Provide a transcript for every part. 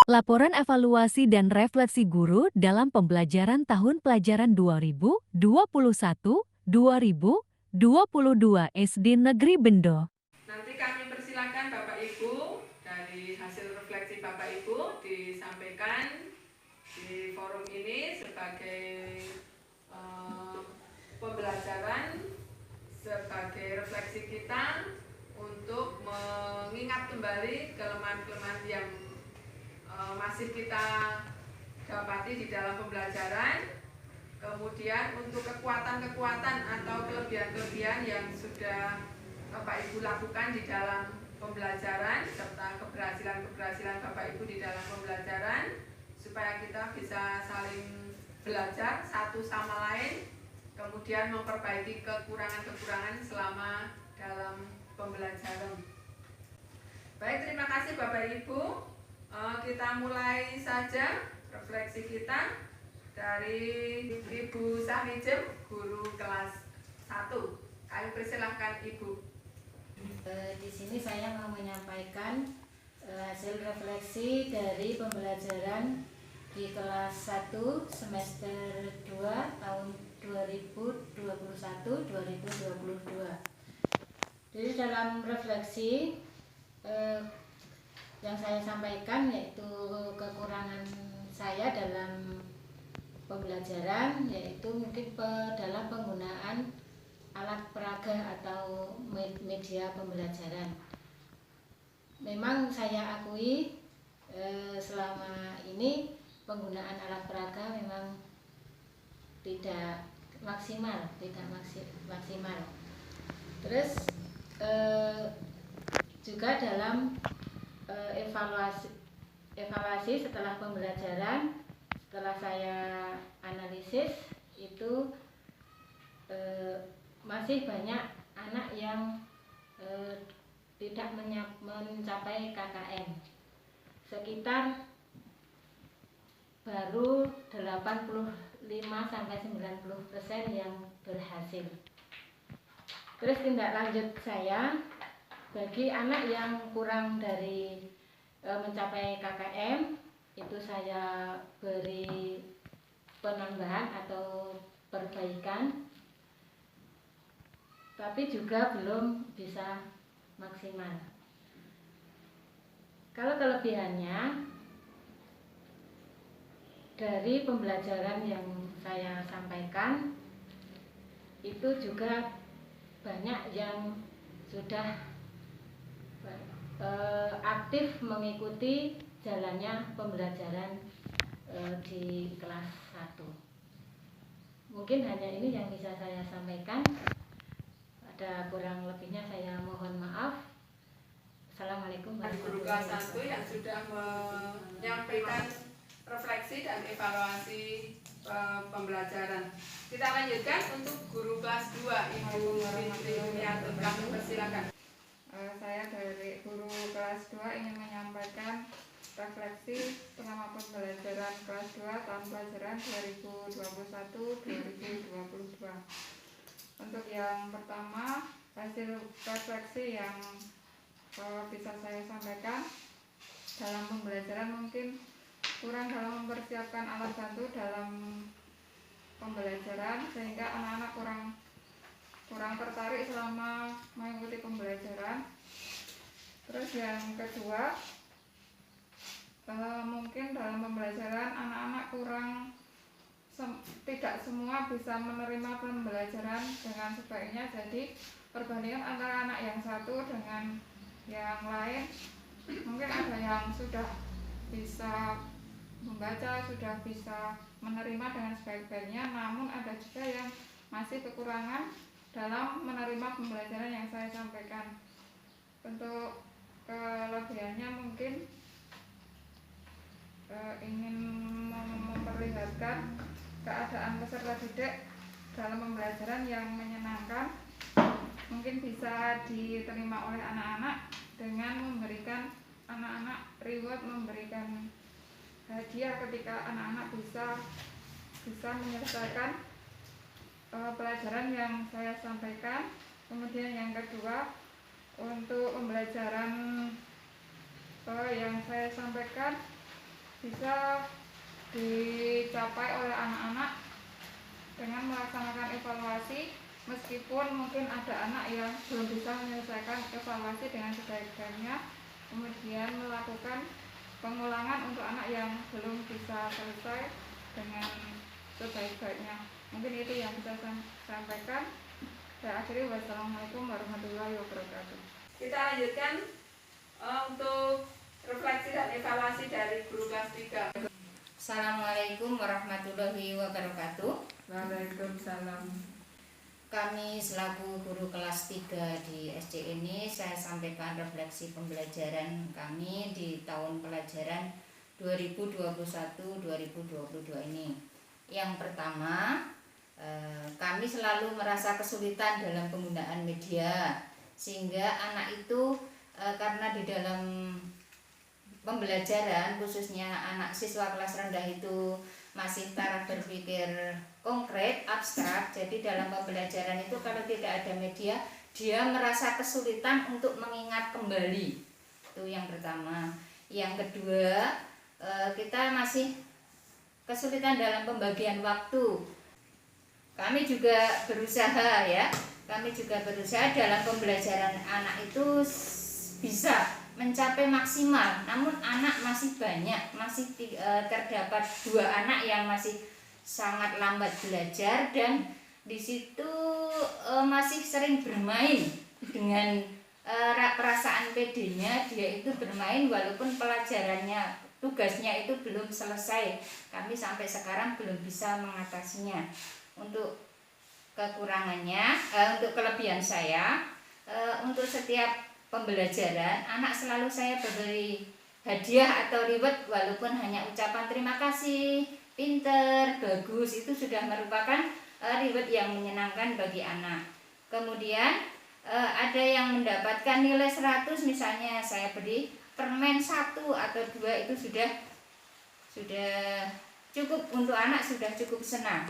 Laporan evaluasi dan refleksi guru dalam pembelajaran tahun pelajaran 2021-2022 SD Negeri Bendo. Nanti kami persilakan Bapak Ibu dari hasil refleksi Bapak Ibu disampaikan di forum ini sebagai pembelajaran, sebagai refleksi kita untuk mengingat kembali kelemahan-kelemahan yang masih kita dapati di dalam pembelajaran, kemudian untuk kekuatan-kekuatan atau kelebihan-kelebihan yang sudah Bapak Ibu lakukan di dalam pembelajaran serta keberhasilan-keberhasilan Bapak Ibu di dalam pembelajaran, supaya kita bisa saling belajar satu sama lain, kemudian memperbaiki kekurangan-kekurangan selama dalam pembelajaran. Baik, terima kasih Bapak Ibu. Kita mulai saja refleksi kita dari Ibu Sahnijem, guru kelas 1. Kami persilahkan Ibu. Di sini saya mau menyampaikan hasil refleksi dari pembelajaran di kelas 1 semester 2 tahun 2021-2022. Jadi dalam refleksi yang saya sampaikan yaitu kekurangan saya dalam pembelajaran, yaitu mungkin dalam penggunaan alat peraga atau media pembelajaran. Memang saya akui selama ini penggunaan alat peraga memang tidak maksimal. Terus juga dalam evaluasi setelah pembelajaran, setelah saya analisis itu masih banyak anak yang tidak mencapai KKM. Sekitar baru 85-90% yang berhasil. Terus tindak lanjut saya, bagi anak yang kurang dari mencapai KKM, itu saya beri penambahan atau perbaikan, tapi juga belum bisa maksimal. Kalau kelebihannya dari pembelajaran yang saya sampaikan, itu juga banyak yang sudah aktif mengikuti jalannya pembelajaran di kelas 1. Mungkin hanya ini yang bisa saya sampaikan. Ada kurang lebihnya saya mohon maaf. Assalamualaikum Guru kelas 1 yang sudah menyampaikan refleksi dan evaluasi pembelajaran. Kita lanjutkan untuk guru kelas 2, Ibu Fitri Yumiatun. Kami persilakan. Saya dari guru kelas 2 ingin menyampaikan refleksi selama pembelajaran kelas 2 tahun pelajaran 2021-2022. Untuk yang pertama, hasil refleksi yang bisa saya sampaikan dalam pembelajaran mungkin kurang dalam mempersiapkan alat bantu dalam pembelajaran, sehingga anak-anak kurang tertarik selama mengikuti pembelajaran. Terus yang kedua, mungkin dalam pembelajaran anak-anak tidak semua bisa menerima pembelajaran dengan sebaiknya. Jadi perbandingan antara anak yang satu dengan yang lain, mungkin ada yang sudah bisa membaca, sudah bisa menerima dengan sebaik-baiknya, namun ada juga yang masih kekurangan dalam menerima pembelajaran yang saya sampaikan. Untuk kelebihannya mungkin ingin memperlihatkan keadaan peserta didik dalam pembelajaran yang menyenangkan, mungkin bisa diterima oleh anak-anak dengan memberikan anak-anak reward, memberikan hadiah ketika anak-anak bisa menyelesaikan pelajaran yang saya sampaikan. Kemudian yang kedua, untuk pembelajaran yang saya sampaikan bisa dicapai oleh anak-anak dengan melaksanakan evaluasi, meskipun mungkin ada anak yang belum bisa menyelesaikan evaluasi dengan sebaik-baiknya, kemudian melakukan pengulangan untuk anak yang belum bisa selesai dengan sebaik-baiknya. Mungkin itu yang bisa saya sampaikan. Saya akhiri, wassalamualaikum warahmatullahi wabarakatuh. Kita lanjutkan untuk refleksi dan evaluasi dari guru kelas 3. Assalamualaikum warahmatullahi wabarakatuh. Waalaikumsalam. Kami selaku guru kelas 3 di SD ini, saya sampaikan refleksi pembelajaran kami di tahun pelajaran 2021-2022 ini. Yang pertama, kami selalu merasa kesulitan dalam penggunaan media, sehingga anak itu karena di dalam pembelajaran, khususnya anak siswa kelas rendah itu masih taraf berpikir konkret, abstrak. Jadi dalam pembelajaran itu kalau tidak ada media, dia merasa kesulitan untuk mengingat kembali. Itu yang pertama. Yang kedua, kita masih kesulitan dalam pembagian waktu. Kami juga berusaha dalam pembelajaran anak itu bisa mencapai maksimal, namun anak masih banyak, masih terdapat 2 anak yang masih sangat lambat belajar, dan di situ masih sering bermain dengan perasaan pedenya. Dia itu bermain walaupun pelajarannya, tugasnya itu belum selesai. Kami sampai sekarang belum bisa mengatasinya. Untuk kekurangannya, untuk kelebihan saya, untuk setiap pembelajaran anak selalu saya beri hadiah atau reward, walaupun hanya ucapan terima kasih, pinter, bagus, itu sudah merupakan reward yang menyenangkan bagi anak. Kemudian ada yang mendapatkan nilai 100, misalnya saya beri permen 1 atau 2, itu sudah cukup untuk anak, sudah cukup senang.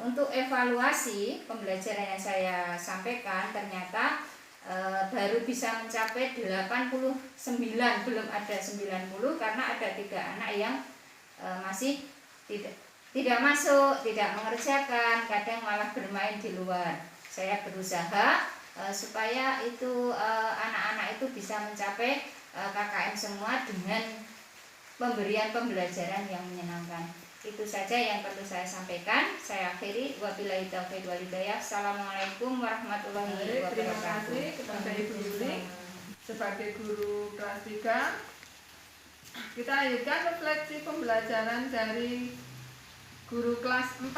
Untuk evaluasi pembelajaran yang saya sampaikan, ternyata baru bisa mencapai 89, belum ada 90, karena ada 3 anak yang masih tidak masuk, tidak mengerjakan, kadang malah bermain di luar. Saya berusaha supaya itu anak-anak itu bisa mencapai KKM semua dengan pemberian pembelajaran yang menyenangkan. Itu saja yang perlu saya sampaikan. Saya akhiri, wabillahi taufiq wal hidayah. Assalamualaikum warahmatullahi wabarakatuh. Terima kasih kepada Ibu Yuli sebagai guru kelas 3. Kita lanjutkan refleksi pembelajaran dari guru kelas 4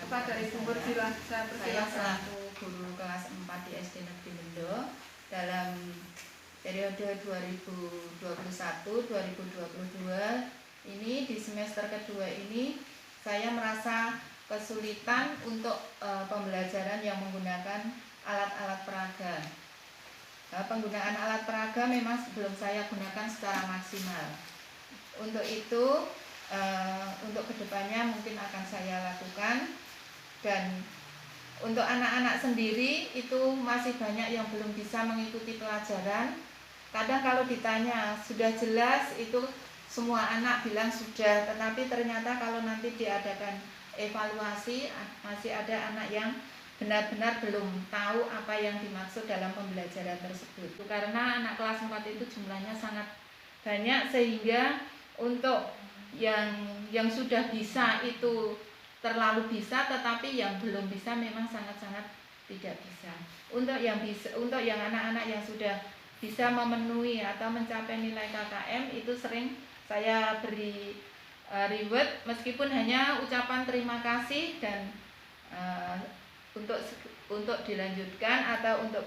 kepada Ibu Murjilah. Saya Saya persilakan. selaku guru kelas 4 di SD Negeri Lendo dalam periode 2021-2022 ini, di semester kedua ini saya merasa kesulitan untuk pembelajaran yang menggunakan alat-alat peraga. Penggunaan alat peraga memang belum saya gunakan secara maksimal. Untuk itu, untuk kedepannya mungkin akan saya lakukan. Dan untuk anak-anak sendiri itu masih banyak yang belum bisa mengikuti pelajaran. Kadang kalau ditanya sudah jelas, itu semua anak bilang sudah, tetapi ternyata kalau nanti diadakan evaluasi, masih ada anak yang benar-benar belum tahu apa yang dimaksud dalam pembelajaran tersebut. Karena anak kelas 4 itu jumlahnya sangat banyak, sehingga untuk yang sudah bisa itu terlalu bisa, tetapi yang belum bisa memang sangat-sangat tidak bisa. Untuk yang anak-anak yang sudah bisa memenuhi atau mencapai nilai KKM, itu sering saya beri reward, meskipun hanya ucapan terima kasih dan untuk dilanjutkan atau untuk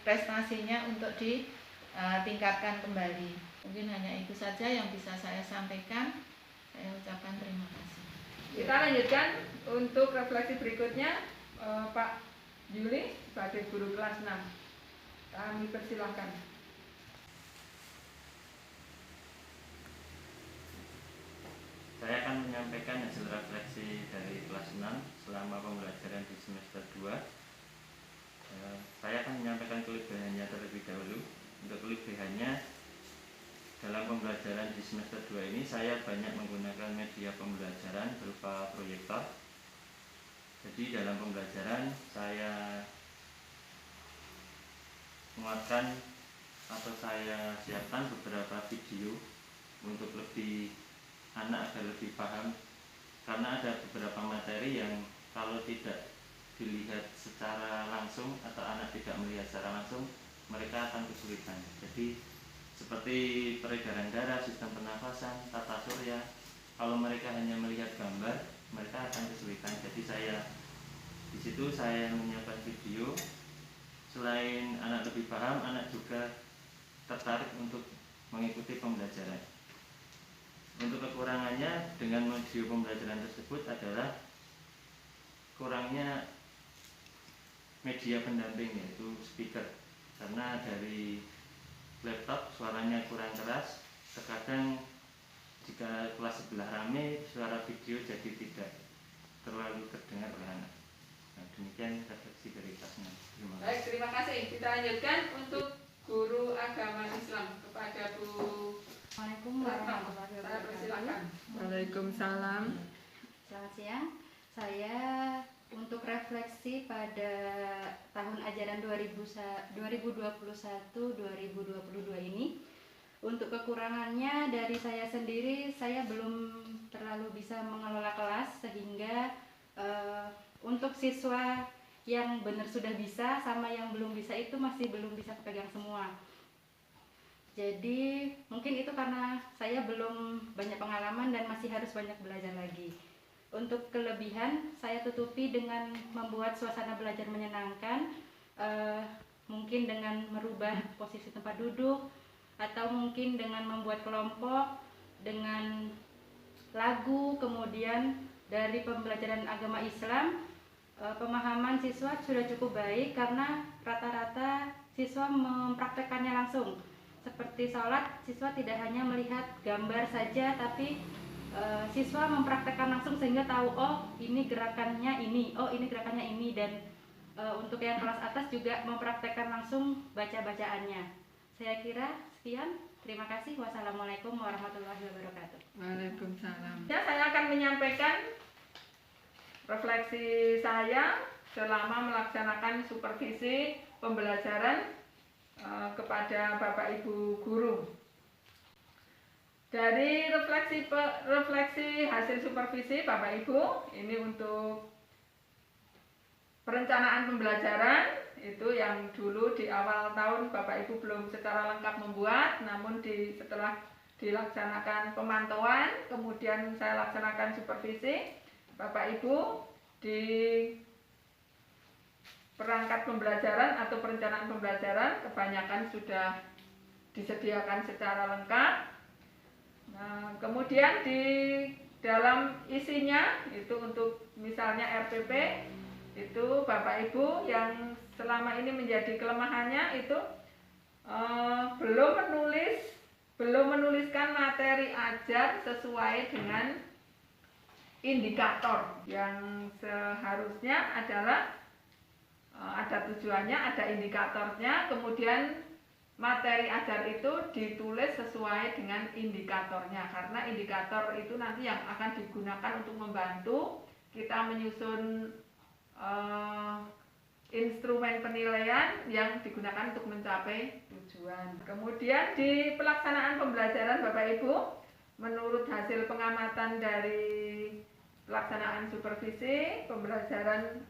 prestasinya untuk ditingkatkan kembali. Mungkin hanya itu saja yang bisa saya sampaikan. Saya ucapkan terima kasih. Kita lanjutkan untuk refleksi berikutnya, Pak Yuli sebagai guru kelas 6. Kami persilahkan. Saya akan menyampaikan hasil refleksi dari kelas 6 selama pembelajaran di semester 2. Saya akan menyampaikan kelebihannya terlebih dahulu. Untuk kelebihannya, dalam pembelajaran di semester 2 ini saya banyak menggunakan media pembelajaran berupa proyektor. Jadi dalam pembelajaran saya menguatkan atau saya siapkan beberapa video untuk lebih anak agar lebih paham, karena ada beberapa materi yang kalau tidak dilihat secara langsung atau anak tidak melihat secara langsung, mereka akan kesulitan. Jadi seperti peredaran darah, sistem pernafasan, tata surya, kalau mereka hanya melihat gambar, mereka akan kesulitan. Jadi di situ saya menyiapkan video. Selain anak lebih paham, anak juga tertarik untuk mengikuti pembelajaran. Untuk kekurangannya dengan video pembelajaran tersebut adalah kurangnya media pendamping, yaitu speaker, karena dari laptop suaranya kurang keras. Terkadang jika kelas sebelah rame, suara video jadi tidak terlalu terdengar oleh anak. Nah, demikian refleksi dari kelas 6. Terima kasih. Baik, terima kasih. Kita lanjutkan untuk guru agama Islam kepada Bu Assalamualaikum Ratno. warahmatullahi Saya wabarakatuh. persilakan. Waalaikumsalam. Selamat siang. Saya untuk refleksi pada tahun ajaran 2021-2022 ini, untuk kekurangannya dari saya sendiri, saya belum terlalu bisa mengelola kelas, sehingga untuk siswa yang benar sudah bisa sama yang belum bisa itu masih belum bisa pegang semua. Jadi mungkin itu karena saya belum banyak pengalaman dan masih harus banyak belajar lagi. Untuk kelebihan saya tutupi dengan membuat suasana belajar menyenangkan, mungkin dengan merubah posisi tempat duduk, atau mungkin dengan membuat kelompok, dengan lagu. Kemudian dari pembelajaran agama Islam, pemahaman siswa sudah cukup baik karena rata-rata siswa mempraktekannya langsung. Seperti sholat, siswa tidak hanya melihat gambar saja, tapi siswa mempraktekkan langsung sehingga tahu, oh ini gerakannya ini, oh ini gerakannya ini. Dan untuk yang kelas atas juga mempraktekkan langsung baca-bacaannya. Saya kira sekian. Terima kasih. Wassalamualaikum warahmatullahi wabarakatuh. Waalaikumsalam. Ya, saya akan menyampaikan refleksi saya selama melaksanakan supervisi pembelajaran kepada Bapak Ibu guru. Dari refleksi hasil supervisi Bapak Ibu, ini untuk perencanaan pembelajaran, itu yang dulu di awal tahun Bapak Ibu belum secara lengkap membuat, namun setelah dilaksanakan pemantauan, kemudian saya laksanakan supervisi, Bapak Ibu di perangkat pembelajaran atau perencanaan pembelajaran kebanyakan sudah disediakan secara lengkap. Nah, kemudian di dalam isinya itu untuk misalnya RPP, itu Bapak Ibu yang selama ini menjadi kelemahannya itu belum menuliskan materi ajar sesuai dengan indikator yang seharusnya adalah ada tujuannya, ada indikatornya, kemudian materi ajar itu ditulis sesuai dengan indikatornya, karena indikator itu nanti yang akan digunakan untuk membantu kita menyusun instrumen penilaian yang digunakan untuk mencapai tujuan. Kemudian di pelaksanaan pembelajaran Bapak Ibu, menurut hasil pengamatan dari pelaksanaan supervisi pembelajaran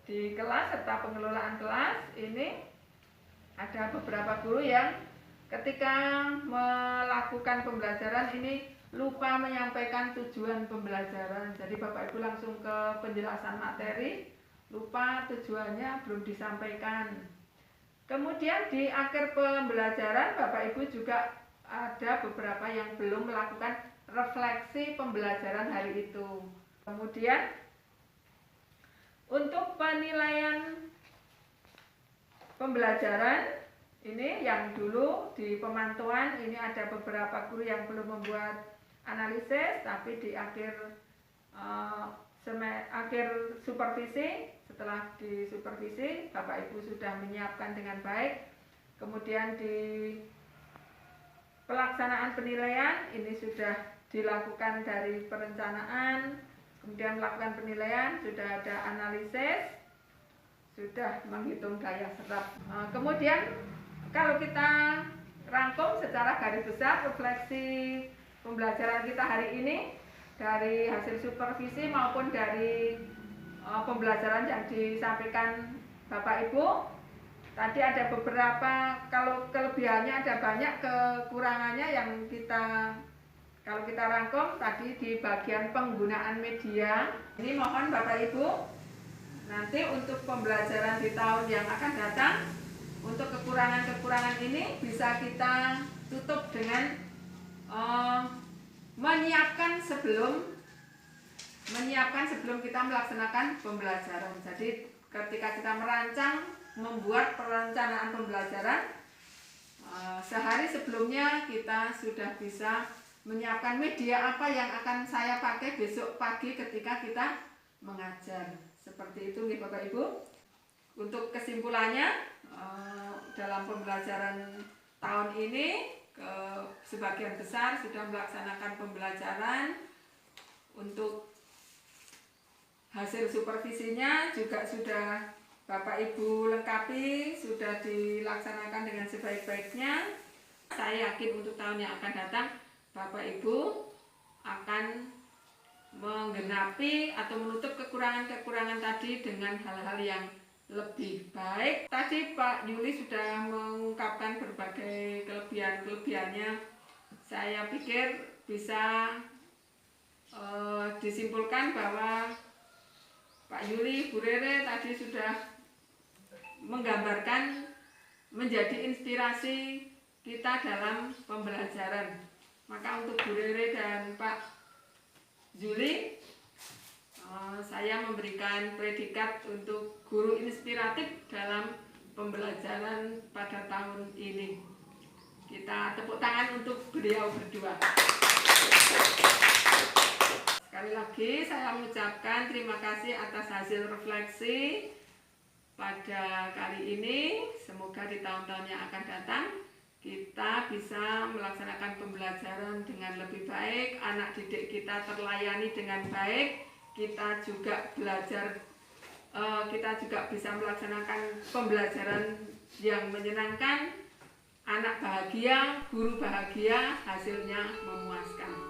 di kelas serta pengelolaan kelas, ini ada beberapa guru yang ketika melakukan pembelajaran ini lupa menyampaikan tujuan pembelajaran. Jadi Bapak Ibu langsung ke penjelasan materi, lupa tujuannya belum disampaikan. Kemudian di akhir pembelajaran Bapak Ibu juga ada beberapa yang belum melakukan refleksi pembelajaran hari itu. Kemudian untuk penilaian pembelajaran ini yang dulu di pemantauan ini ada beberapa guru yang belum membuat analisis, tapi di akhir supervisi, setelah disupervisi Bapak Ibu sudah menyiapkan dengan baik. Kemudian di pelaksanaan penilaian ini sudah dilakukan dari perencanaan, kemudian melakukan penilaian, sudah ada analisis, sudah menghitung daya serap. Kemudian kalau kita rangkum secara garis besar refleksi pembelajaran kita hari ini dari hasil supervisi maupun dari pembelajaran yang disampaikan Bapak Ibu. Tadi ada beberapa, kalau kelebihannya ada banyak, kekurangannya yang kalau kita rangkum tadi di bagian penggunaan media. Ini mohon Bapak Ibu nanti untuk pembelajaran di tahun yang akan datang, untuk kekurangan-kekurangan ini bisa kita tutup dengan menyiapkan sebelum kita melaksanakan pembelajaran. Jadi ketika kita membuat perencanaan pembelajaran, sehari sebelumnya kita sudah bisa menyiapkan media apa yang akan saya pakai besok pagi ketika kita mengajar. Seperti itu nih Bapak Ibu. Untuk kesimpulannya, dalam pembelajaran tahun ini sebagian besar sudah melaksanakan pembelajaran. Untuk hasil supervisinya juga sudah Bapak Ibu lengkapi, sudah dilaksanakan dengan sebaik-baiknya. Saya yakin untuk tahun yang akan datang Bapak Ibu akan menggenapi atau menutup kekurangan-kekurangan tadi dengan hal-hal yang lebih baik. Tadi Pak Yuli sudah mengungkapkan berbagai kelebihan-kelebihannya. Saya pikir bisa disimpulkan bahwa Pak Yuli, Bu Rere tadi sudah menggambarkan menjadi inspirasi kita dalam pembelajaran. Maka untuk Bu Rere dan Pak Yuli, saya memberikan predikat untuk guru inspiratif dalam pembelajaran pada tahun ini. Kita tepuk tangan untuk beliau berdua. Sekali lagi saya mengucapkan terima kasih atas hasil refleksi pada kali ini. Semoga di tahun-tahun yang akan datang kita bisa melaksanakan pembelajaran dengan lebih baik, anak didik kita terlayani dengan baik, kita juga bisa melaksanakan pembelajaran yang menyenangkan, anak bahagia, guru bahagia, hasilnya memuaskan.